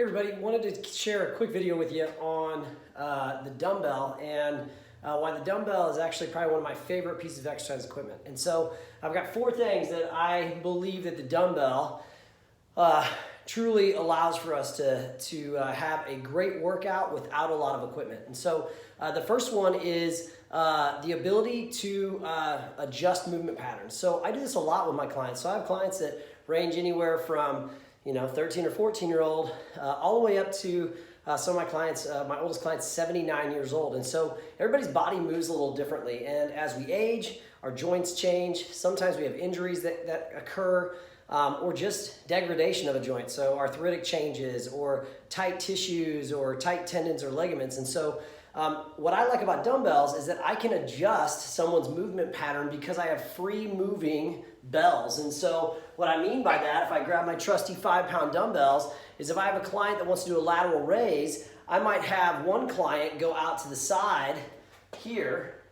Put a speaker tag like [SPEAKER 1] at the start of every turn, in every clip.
[SPEAKER 1] Hey everybody, wanted to share a quick video with you on the dumbbell and why the dumbbell is actually probably one of my favorite pieces of exercise equipment. And so I've got 4 things that I believe that the dumbbell truly allows for us to have a great workout without a lot of equipment. And so the first one is the ability to adjust movement patterns. So I do this a lot with my clients. So I have clients that range anywhere from 13 or 14-year-old, all the way up to some of my clients, my oldest client's 79 years old. And so everybody's body moves a little differently. And as we age, our joints change. Sometimes we have injuries that occur, or just degradation of a joint. So arthritic changes or tight tissues or tight tendons or ligaments. And so what I like about dumbbells is that I can adjust someone's movement pattern because I have free moving bells. And so what I mean by that, if I grab my trusty 5-pound dumbbells, is if I have a client that wants to do a lateral raise, I might have one client go out to the side here,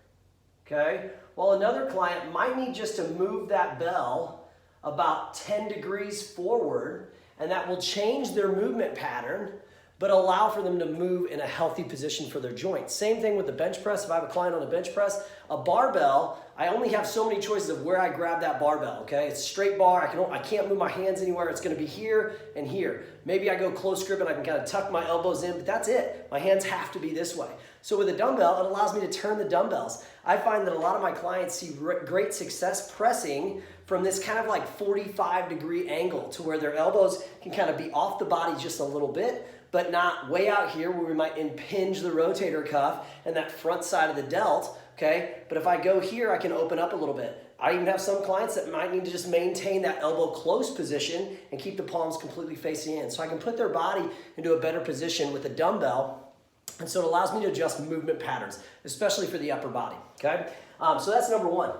[SPEAKER 1] okay? While another client might need just to move that bell about 10 degrees forward, and that will change their movement pattern, but allow for them to move in a healthy position for their joints. Same thing with the bench press. If I have a client on a bench press, a barbell, I only have so many choices of where I grab that barbell, okay? It's a straight bar, I can't move my hands anywhere. It's gonna be here and here. Maybe I go close grip and I can kind of tuck my elbows in, but that's it. My hands have to be this way. So with a dumbbell, it allows me to turn the dumbbells. I find that a lot of my clients see great success pressing from this kind of like 45-degree angle to where their elbows can kind of be off the body just a little bit, but not way out here where we might impinge the rotator cuff and that front side of the delt, okay? But if I go here, I can open up a little bit. I even have some clients that might need to just maintain that elbow close position and keep the palms completely facing in. So I can put their body into a better position with a dumbbell, and so it allows me to adjust movement patterns, especially for the upper body, okay? So that's number 1.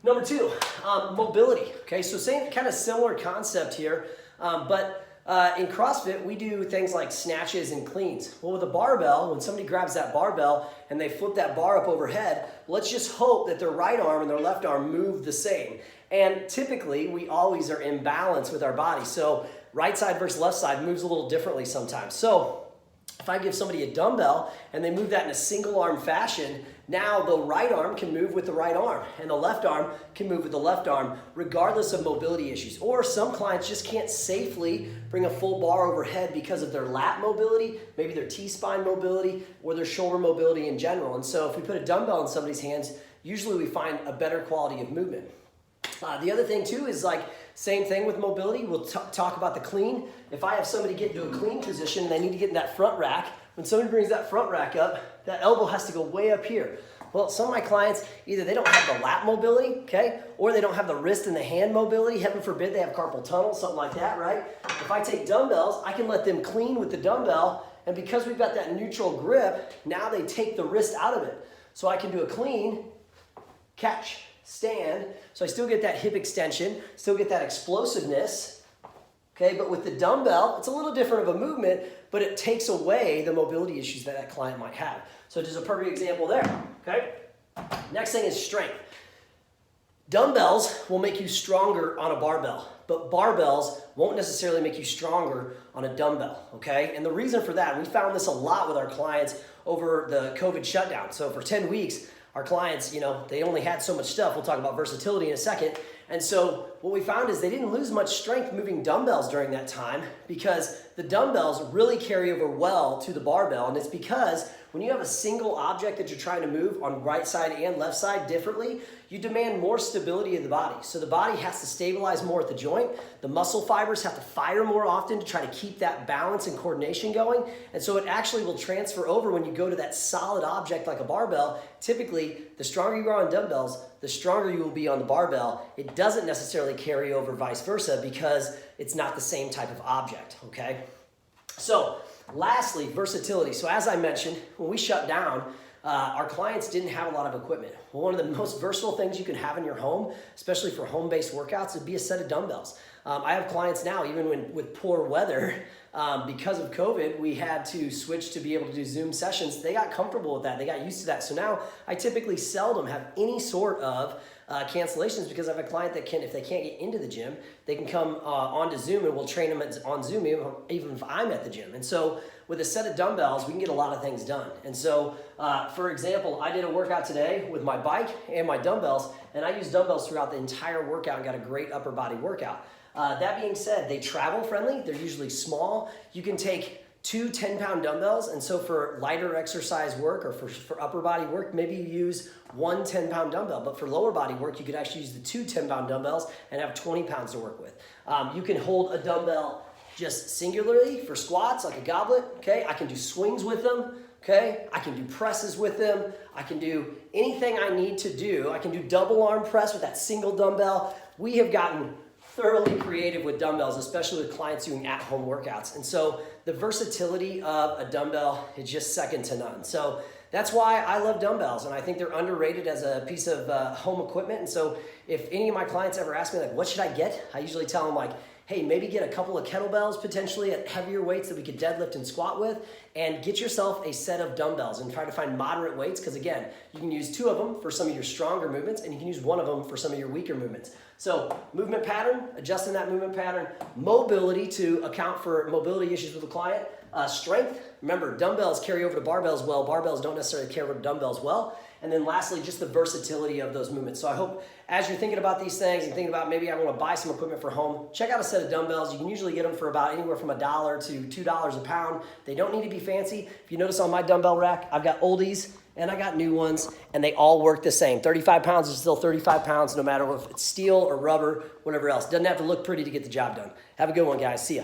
[SPEAKER 1] Number 2, mobility, okay? So same kind of similar concept here, but in CrossFit, we do things like snatches and cleans. Well, with a barbell, when somebody grabs that barbell and they flip that bar up overhead, let's just hope that their right arm and their left arm move the same. And typically, we always are in balance with our body. So right side versus left side moves a little differently sometimes. So if I give somebody a dumbbell and they move that in a single arm fashion, now the right arm can move with the right arm and the left arm can move with the left arm regardless of mobility issues. Or some clients just can't safely bring a full bar overhead because of their lat mobility, maybe their T-spine mobility, or their shoulder mobility in general. And so if we put a dumbbell in somebody's hands, usually we find a better quality of movement. The other thing too is like same thing with mobility. We'll talk about the clean. If I have somebody get into a clean position and they need to get in that front rack, when somebody brings that front rack up, that elbow has to go way up here. Well, some of my clients, either they don't have the lat mobility, okay, or they don't have the wrist and the hand mobility. Heaven forbid they have carpal tunnel, something like that, right? If I take dumbbells, I can let them clean with the dumbbell, and because we've got that neutral grip, now they take the wrist out of it. So I can do a clean, catch, stand, so I still get that hip extension, still get that explosiveness, okay, but with the dumbbell, it's a little different of a movement, but it takes away the mobility issues that client might have. So just a perfect example there, okay? Next thing is strength. Dumbbells will make you stronger on a barbell, but barbells won't necessarily make you stronger on a dumbbell, okay? And the reason for that, we found this a lot with our clients over the COVID shutdown. So for 10 weeks, our clients, they only had so much stuff. We'll talk about versatility in a second. And so what we found is they didn't lose much strength moving dumbbells during that time because the dumbbells really carry over well to the barbell. And it's because when you have a single object that you're trying to move on right side and left side differently, you demand more stability of the body. So the body has to stabilize more at the joint. The muscle fibers have to fire more often to try to keep that balance and coordination going. And so it actually will transfer over when you go to that solid object like a barbell. Typically, the stronger you are on dumbbells, the stronger you will be on the barbell. It doesn't necessarily carry over vice versa because it's not the same type of object, okay? So lastly, versatility. So as I mentioned, when we shut down, our clients didn't have a lot of equipment. Well, one of the most versatile things you can have in your home, especially for home-based workouts, would be a set of dumbbells. I have clients now, even with poor weather, because of COVID, we had to switch to be able to do Zoom sessions. They got comfortable with that. They got used to that. So now I typically seldom have any sort of cancellations because I have a client that can, if they can't get into the gym, they can come onto Zoom and we'll train them on Zoom even if I'm at the gym. And so with a set of dumbbells, we can get a lot of things done. And so, for example, I did a workout today with my bike and my dumbbells, and I used dumbbells throughout the entire workout and got a great upper body workout. That being said, they travel friendly. They're usually small. You can take 2 10-pound dumbbells, and so for lighter exercise work or for upper body work, maybe you use 1 10-pound dumbbell, but for lower body work, you could actually use the 2 10-pound dumbbells and have 20 pounds to work with. You can hold a dumbbell just singularly for squats, like a goblet, okay? I can do swings with them, okay? I can do presses with them. I can do anything I need to do. I can do double arm press with that single dumbbell. We have gotten thoroughly creative with dumbbells, especially with clients doing at-home workouts. And so the versatility of a dumbbell is just second to none. So that's why I love dumbbells, and I think they're underrated as a piece of home equipment. And so if any of my clients ever ask me, like, what should I get? I usually tell them, like, hey, maybe get a couple of kettlebells potentially at heavier weights that we could deadlift and squat with, and get yourself a set of dumbbells and try to find moderate weights, because again, you can use 2 of them for some of your stronger movements and you can use 1 of them for some of your weaker movements. So movement pattern, adjusting that movement pattern, mobility to account for mobility issues with the client, strength. Remember, dumbbells carry over to barbells well. Barbells don't necessarily carry over to dumbbells well. And then lastly, just the versatility of those movements. So I hope as you're thinking about these things and thinking about maybe I want to buy some equipment for home, check out a set of dumbbells. You can usually get them for about anywhere from $1 to $2 a pound. They don't need to be fancy. If you notice on my dumbbell rack, I've got oldies and I got new ones, and they all work the same. 35 pounds is still 35 pounds, no matter if it's steel or rubber, whatever else. Doesn't have to look pretty to get the job done. Have a good one, guys. See ya.